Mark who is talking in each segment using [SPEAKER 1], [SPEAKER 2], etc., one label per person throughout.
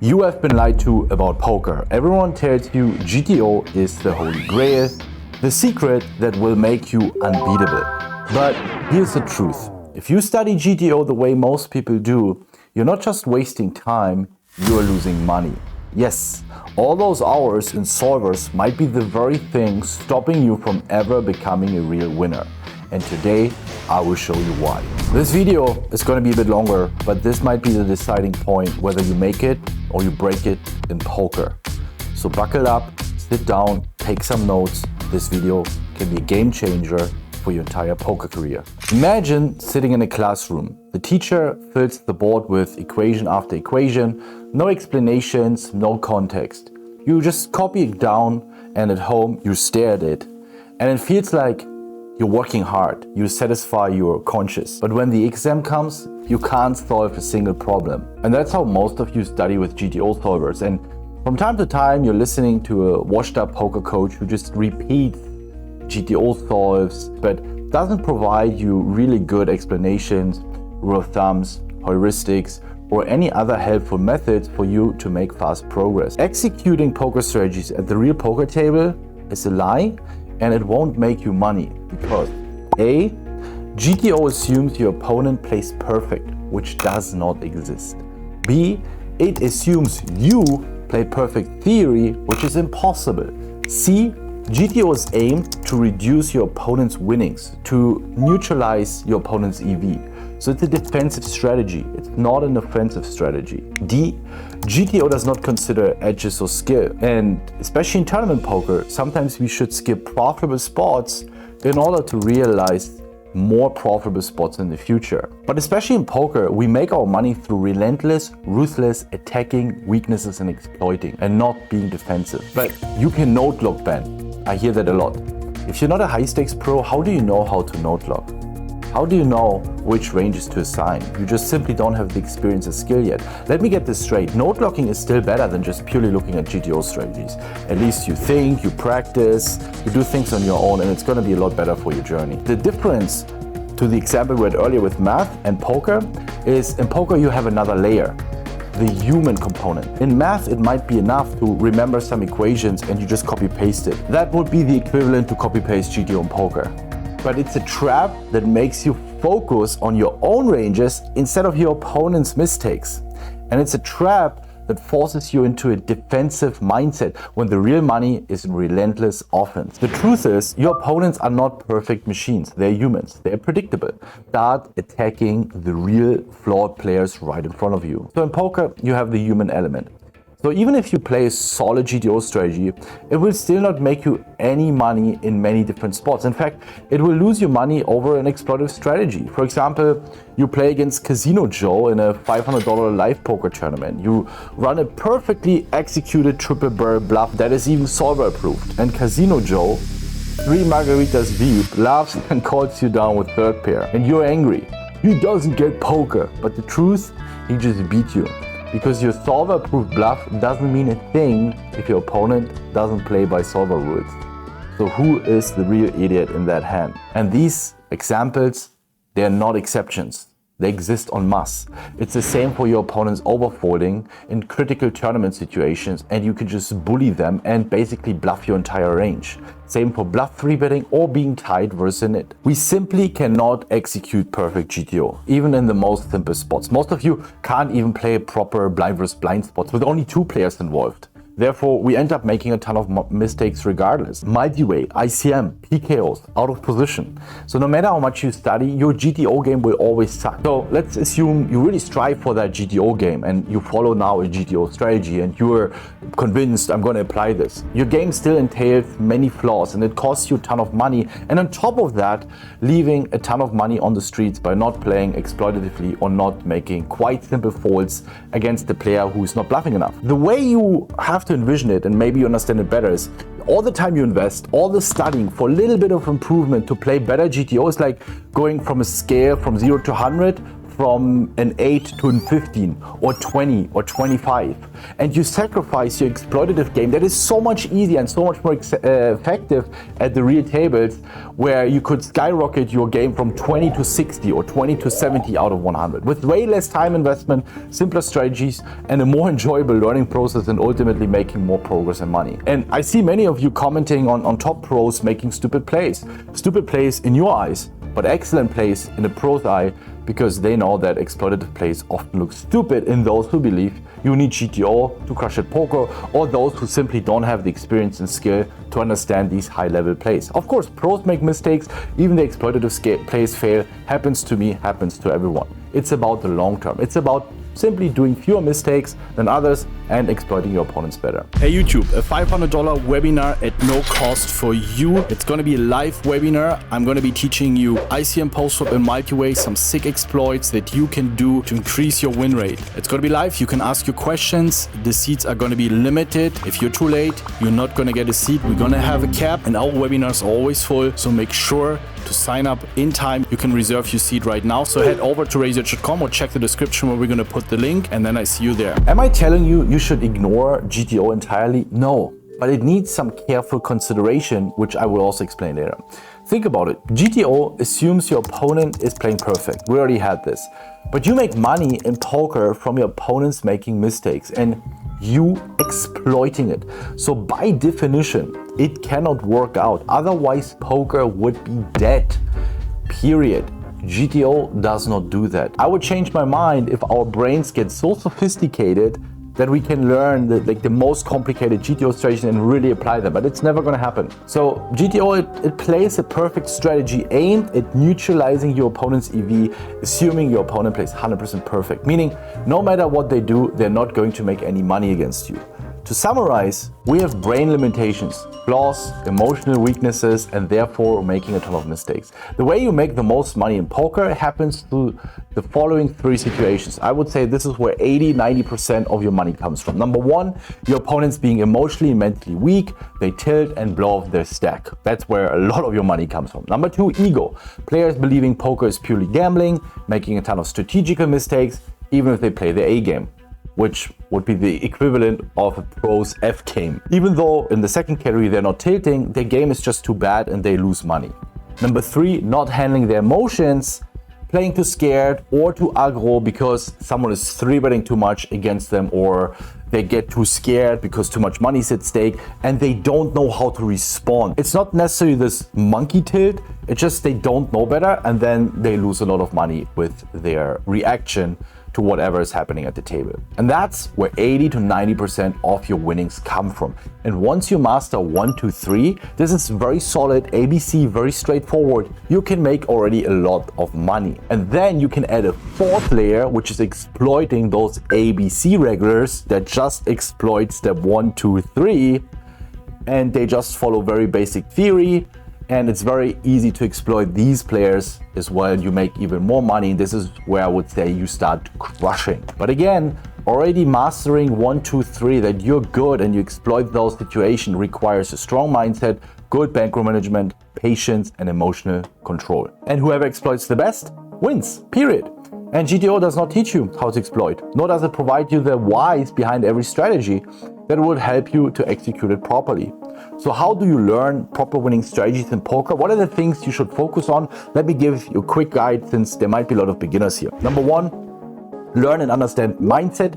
[SPEAKER 1] You have been lied to about poker. Everyone tells you GTO is the holy grail, the secret that will make you unbeatable. But here's the truth. If you study GTO the way most people do, you're not just wasting time, you're losing money. Yes, all those hours in solvers might be the very thing stopping you from ever becoming a real winner. And today, I will show you why. This video is going to be a bit longer, but this might be the deciding point whether you make it or you break it in poker. So buckle up, sit down, take some notes. This video can be a game changer for your entire poker career. Imagine sitting in a classroom. The teacher fills the board with equation after equation, no explanations, no context. You just copy it down, and at home you stare at it. And it feels like you're working hard, you satisfy your conscience. But when the exam comes, you can't solve a single problem. And that's how most of you study with GTO solvers. And from time to time, you're listening to a washed up poker coach who just repeats GTO solves, but doesn't provide you really good explanations, rule of thumbs, heuristics, or any other helpful methods for you to make fast progress. Executing poker strategies at the real poker table is a lie, and it won't make you money because A, GTO assumes your opponent plays perfect, which does not exist. B, it assumes you play perfect theory, which is impossible. C, GTO is aimed to reduce your opponent's winnings, to neutralize your opponent's EV. So it's a defensive strategy, it's not an offensive strategy. D, GTO does not consider edges or skill. And especially in tournament poker, sometimes we should skip profitable spots in order to realize more profitable spots in the future. But especially in poker, we make our money through relentless, ruthless attacking weaknesses and exploiting, and not being defensive. But you can note lock ban. I hear that a lot. If you're not a high stakes pro, how do you know how to note lock? How do you know which ranges to assign? You just simply don't have the experience or skill yet. Let me get this straight. Note locking is still better than just purely looking at GTO strategies. At least you think, you practice, you do things on your own, and it's going to be a lot better for your journey. The difference to the example we had earlier with math and poker is in poker you have another layer, the human component. In math, it might be enough to remember some equations and you just copy paste it. That would be the equivalent to copy paste GTO in poker. But it's a trap that makes you focus on your own ranges instead of your opponent's mistakes. And it's a trap that forces you into a defensive mindset when the real money is in relentless offense. The truth is, your opponents are not perfect machines. They're humans. They're predictable. Start attacking the real flawed players right in front of you. So in poker, you have the human element. So even if you play a solid GTO strategy, it will still not make you any money in many different spots. In fact, it will lose you money over an exploitative strategy. For example, you play against Casino Joe in a $500 live poker tournament. You run a perfectly executed triple barrel bluff that is even solver approved. And Casino Joe, 3 margaritas deep, laughs and calls you down with third pair. And you're angry. He doesn't get poker. But the truth, he just beat you. Because your solver-approved bluff doesn't mean a thing if your opponent doesn't play by solver rules. So who is the real idiot in that hand? And these examples, they are not exceptions. They exist en masse. It's the same for your opponents overfolding in critical tournament situations, and you can just bully them and basically bluff your entire range. Same for bluff 3-betting or being tied versus in it. We simply cannot execute perfect GTO, even in the most simple spots. Most of you can't even play proper blind versus blind spots with only 2 players involved. Therefore, we end up making a ton of mistakes regardless. Multiway, ICM, PKOs, out of position. So no matter how much you study, your GTO game will always suck. So let's assume you really strive for that GTO game and you follow now a GTO strategy and you're convinced I'm going to apply this. Your game still entails many flaws and it costs you a ton of money. And on top of that, leaving a ton of money on the streets by not playing exploitatively or not making quite simple folds against the player who's not bluffing enough. The way you have to envision it, and maybe you understand it better, is all the time you invest, all the studying for a little bit of improvement to play better GTO is like going from a scale from 0 to 100 from an 8 to an 15 or 20 or 25, and you sacrifice your exploitative game that is so much easier and so much more effective at the real tables, where you could skyrocket your game from 20 to 60 or 20 to 70 out of 100 with way less time investment, simpler strategies, and a more enjoyable learning process, and ultimately making more progress and money. And I see many of you commenting on top pros making stupid plays. Stupid plays in your eyes, but excellent plays in a pro's eye, because they know that exploitative plays often look stupid in those who believe you need GTO to crush at poker, or those who simply don't have the experience and skill to understand these high-level plays. Of course, pros make mistakes, even the exploitative plays fail. Happens to me, happens to everyone. It's about the long term. It's about simply doing fewer mistakes than others and exploiting your opponents better. Hey YouTube, a $500 webinar at no cost for you. It's going to be a live webinar. I'm going to be teaching you ICM PostFlop and Multiway, some sick exploits that you can do to increase your win rate. It's going to be live. You can ask your questions. The seats are going to be limited. If you're too late, you're not going to get a seat. We're going to have a cap, and our webinars are always full. So make sure to sign up in time. You can reserve your seat right now. So head over to research.com or check the description where we're going to put the link, and then I see you there. Am I telling you you should ignore GTO entirely? No, but it needs some careful consideration, which I will also explain later. Think about it. GTO assumes your opponent is playing perfect. We already had this. But you make money in poker from your opponents making mistakes and you exploiting it. So by definition, it cannot work out. Otherwise, poker would be dead. Period. GTO does not do that. I would change my mind if our brains get so sophisticated that we can learn the most complicated GTO strategies and really apply them, but it's never going to happen. So GTO, it plays a perfect strategy aimed at neutralizing your opponent's EV, assuming your opponent plays 100% perfect, meaning no matter what they do, they're not going to make any money against you. To summarize, we have brain limitations, flaws, emotional weaknesses, and therefore making a ton of mistakes. The way you make the most money in poker happens through the following three situations. I would say this is where 80-90% of your money comes from. Number one, your opponents being emotionally and mentally weak, they tilt and blow off their stack. That's where a lot of your money comes from. Number two, ego. Players believing poker is purely gambling, making a ton of strategical mistakes, even if they play the A game, which would be the equivalent of a pro's F game. Even though in the second category they're not tilting, their game is just too bad and they lose money. Number three, not handling their emotions, playing too scared or too aggro because someone is 3-betting too much against them, or they get too scared because too much money is at stake and they don't know how to respond. It's not necessarily this monkey tilt, it's just they don't know better, and then they lose a lot of money with their reaction to whatever is happening at the table. And that's where 80-90% of your winnings come from. And once you master 1, 2, 3, this is very solid, ABC, very straightforward. You can make already a lot of money. And then you can add a fourth layer, which is exploiting those ABC regulars that just exploit step 1, 2, 3, and they just follow very basic theory. And it's very easy to exploit these players as well. You make even more money. This is where I would say you start crushing. But again, already mastering 1, 2, 3, that you're good and you exploit those situations requires a strong mindset, good bankroll management, patience, and emotional control. And whoever exploits the best wins, period. And GTO does not teach you how to exploit, nor does it provide you the whys behind every strategy that would help you to execute it properly. So how do you learn proper winning strategies in poker? What are the things you should focus on? Let me give you a quick guide, since there might be a lot of beginners here. Number one, learn and understand mindset,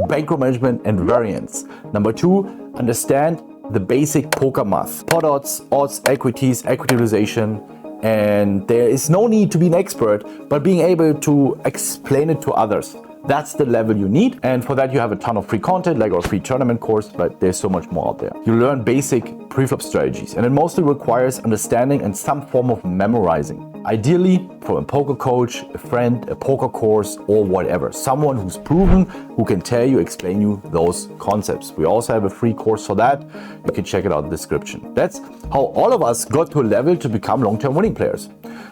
[SPEAKER 1] bankroll management, and variance. Number two, understand the basic poker math. Pot odds, equities, equity utilization. And there is no need to be an expert, but being able to explain it to others. That's the level you need, and for that you have a ton of free content like our free tournament course, but there's so much more out there. You learn basic pre-flop strategies, and it mostly requires understanding and some form of memorizing. Ideally from a poker coach, a friend, a poker course, or whatever. Someone who's proven, who can tell you, explain you those concepts. We also have a free course for that. You can check it out in the description. That's how all of us got to a level to become long-term winning players.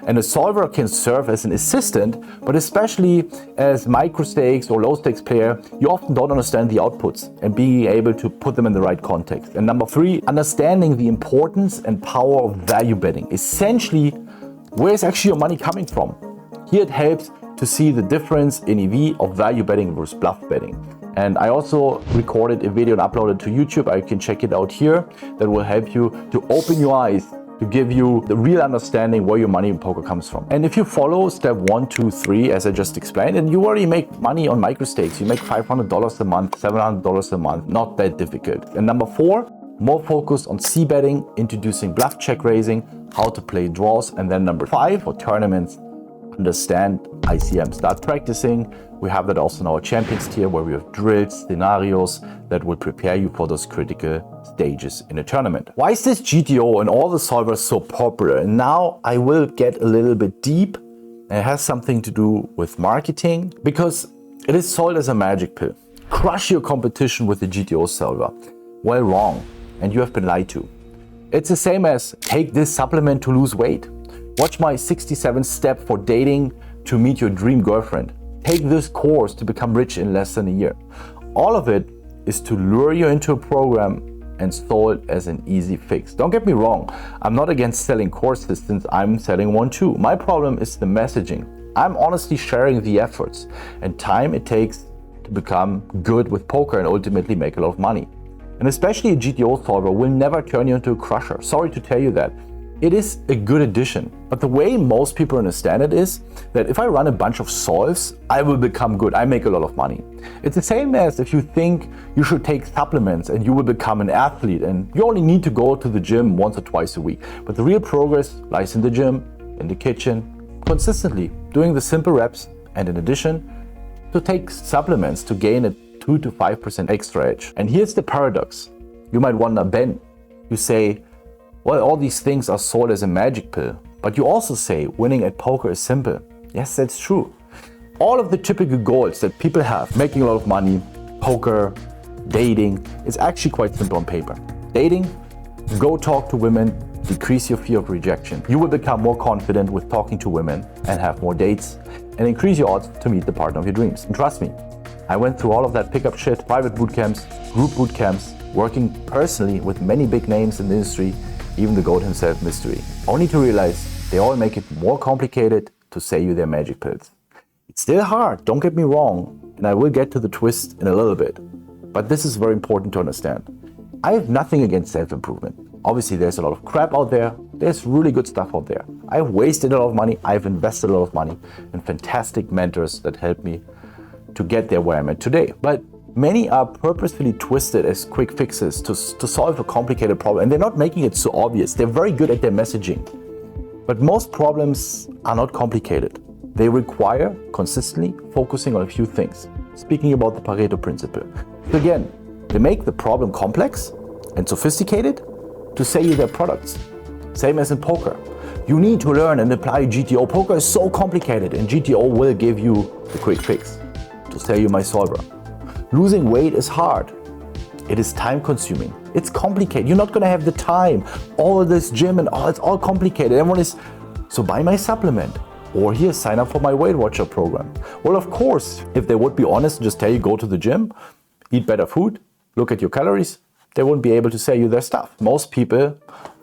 [SPEAKER 1] And a solver can serve as an assistant, but especially as micro-stakes or low-stakes player, you often don't understand the outputs and being able to put them in the right context. And number three, understanding the importance and power of value betting. Essentially, where is actually your money coming from? Here it helps to see the difference in EV of value betting versus bluff betting. And I also recorded a video and uploaded to YouTube. I can check it out here. That will help you to open your eyes, to give you the real understanding where your money in poker comes from. And if you follow step 1, 2, 3, as I just explained, and you already make money on micro stakes, you make $500 a month, $700 a month, not that difficult. And number 4, more focus on c-betting, introducing bluff check raising, how to play draws. And then number 5, for tournaments, understand ICM. Start practicing. We have that also in our champions tier, where we have drills, scenarios that will prepare you for those critical stages in a tournament. Why is this GTO and all the solvers so popular? And now I will get a little bit deep, and it has something to do with marketing, because it is sold as a magic pill. Crush your competition with the GTO solver. Well, wrong, and you have been lied to. It's the same as take this supplement to lose weight. Watch my 67 step for dating to meet your dream girlfriend. Take this course to become rich in less than a year. All of it is to lure you into a program and sold as an easy fix. Don't get me wrong, I'm not against selling courses, since I'm selling one too. My problem is the messaging. I'm honestly sharing the efforts and time it takes to become good with poker and ultimately make a lot of money. And especially a GTO solver will never turn you into a crusher. Sorry to tell you that. It is a good addition, but the way most people understand it is that if I run a bunch of solves, I will become good, I make a lot of money. It's the same as if you think you should take supplements and you will become an athlete and you only need to go to the gym once or twice a week. But the real progress lies in the gym, in the kitchen, consistently doing the simple reps, and in addition, to take supplements to gain a 2 to 5% extra edge. And here's the paradox. You might wonder, Ben, you say, well, all these things are sold as a magic pill, but you also say winning at poker is simple. Yes, that's true. All of the typical goals that people have, making a lot of money, poker, dating, is actually quite simple on paper. Dating, go talk to women, decrease your fear of rejection. You will become more confident with talking to women and have more dates and increase your odds to meet the partner of your dreams. And trust me, I went through all of that pickup shit, private boot camps, group boot camps, working personally with many big names in the industry, even the GOAT himself, Mystery, only to realize they all make it more complicated to sell you their magic pills. It's still hard, don't get me wrong, and I will get to the twist in a little bit, but this is very important to understand. I have nothing against self-improvement. Obviously, there's a lot of crap out there. There's really good stuff out there. I've wasted a lot of money. I've invested a lot of money in fantastic mentors that helped me to get there where I'm at today. But many are purposefully twisted as quick fixes to solve a complicated problem, and they're not making it so obvious. They're very good at their messaging. But most problems are not complicated. They require consistently focusing on a few things. Speaking about the Pareto principle. So again, they make the problem complex and sophisticated to sell you their products. Same as in poker. You need to learn and apply GTO. Poker is so complicated, and GTO will give you the quick fix to sell you my solver. Losing weight is hard. It is time consuming. It's complicated. You're not gonna have the time. All of this gym and it's all complicated. Everyone is, so buy my supplement. Or here, sign up for my Weight Watcher program. Well, of course, if they would be honest and just tell you go to the gym, eat better food, look at your calories, they wouldn't be able to sell you their stuff. Most people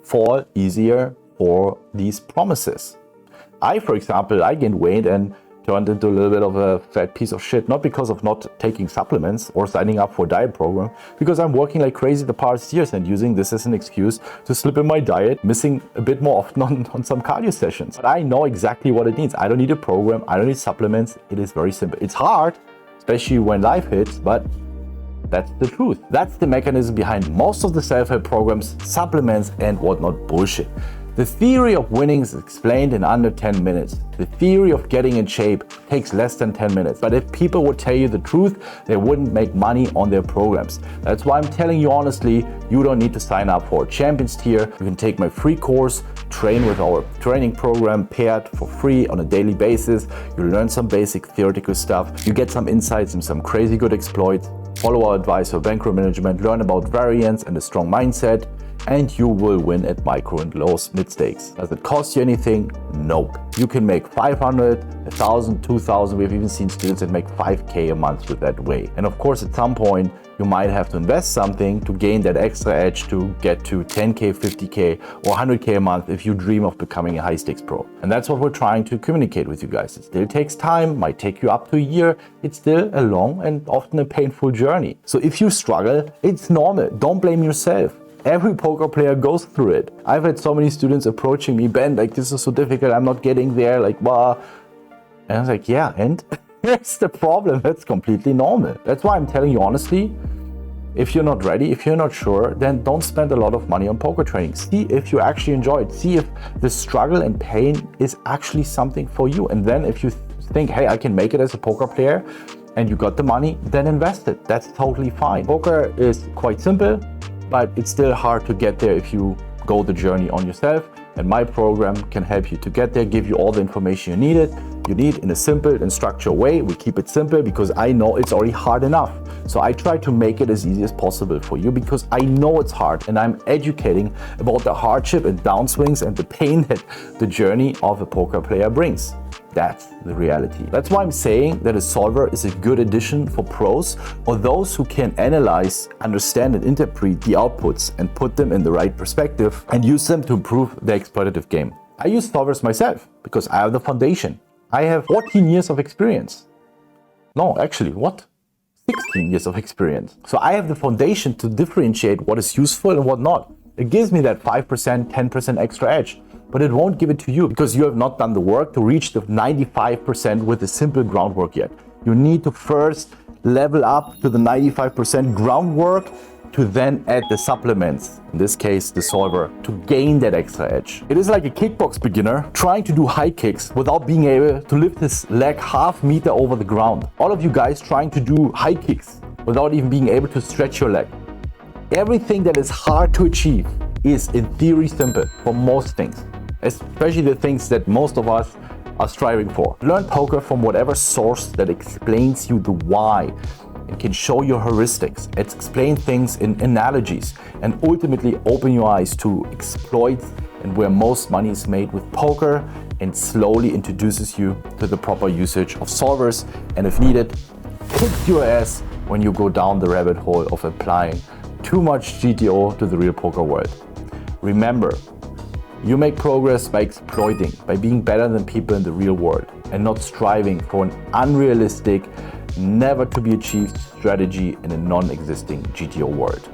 [SPEAKER 1] fall easier for these promises. I, for example, I gained weight and turned into a little bit of a fat piece of shit, not because of not taking supplements or signing up for a diet program, because I'm working like crazy the past years and using this as an excuse to slip in my diet, missing a bit more often on some cardio sessions. But I know exactly what it needs. I don't need a program, I don't need supplements. It is very simple. It's hard, especially when life hits, but that's the truth. That's the mechanism behind most of the self-help programs, supplements, and whatnot bullshit. The theory of winning is explained in under 10 minutes. The theory of getting in shape takes less than 10 minutes. But if people would tell you the truth, they wouldn't make money on their programs. That's why I'm telling you honestly, you don't need to sign up for a champions tier. You can take my free course, train with our training program paired for free on a daily basis. You learn some basic theoretical stuff. You get some insights and some crazy good exploits. Follow our advice for bankroll management, learn about variance and a strong mindset. and you will win at micro and low mid stakes. Does it cost you anything? Nope. You can make 500, 1,000, 2,000. We've even seen students that make 5K a month with that way. And of course, at some point, you might have to invest something to gain that extra edge to get to 10K, 50K, or 100K a month if you dream of becoming a high stakes pro. And that's what we're trying to communicate with you guys. It still takes time, might take you up to a year. It's still a long and often a painful journey. So if you struggle, it's normal. Don't blame yourself. Every poker player goes through it. I've had so many students approaching me, Ben, like, this is so difficult, I'm not getting there, like, wow. And I was like, yeah, and here's the problem. That's completely normal. That's why I'm telling you honestly, if you're not ready, if you're not sure, then don't spend a lot of money on poker training. See if you actually enjoy it. See if the struggle and pain is actually something for you. And then if you think, hey, I can make it as a poker player, and you got the money, then invest it. That's totally fine. Poker is quite simple, but it's still hard to get there if you go the journey on yourself. And my program can help you to get there, give you all the information you need in a simple and structured way. We keep it simple because I know it's already hard enough. So I try to make it as easy as possible for you because I know it's hard, and I'm educating about the hardship and downswings and the pain that the journey of a poker player brings. That's the reality. That's why I'm saying that a solver is a good addition for pros or those who can analyze, understand, and interpret the outputs and put them in the right perspective and use them to improve the exploitative game. I use solvers myself because I have the foundation. I have 14 years of experience. No, actually, 16 years of experience. So I have the foundation to differentiate what is useful and what not. It gives me that 5%, 10% extra edge. But it won't give it to you because you have not done the work to reach the 95% with the simple groundwork yet. You need to first level up to the 95% groundwork to then add the supplements, in this case the solver, to gain that extra edge. It is like a kickbox beginner trying to do high kicks without being able to lift his leg half meter over the ground. All of you guys trying to do high kicks without even being able to stretch your leg. Everything that is hard to achieve is in theory simple for most things, especially the things that most of us are striving for. Learn poker from whatever source that explains you the why and can show your heuristics, explain things in analogies, and ultimately open your eyes to exploit and where most money is made with poker, and slowly introduces you to the proper usage of solvers, and if needed, kicks your ass when you go down the rabbit hole of applying too much GTO to the real poker world. Remember, you make progress by exploiting, by being better than people in the real world, and not striving for an unrealistic, never to be achieved strategy in a non-existing GTO world.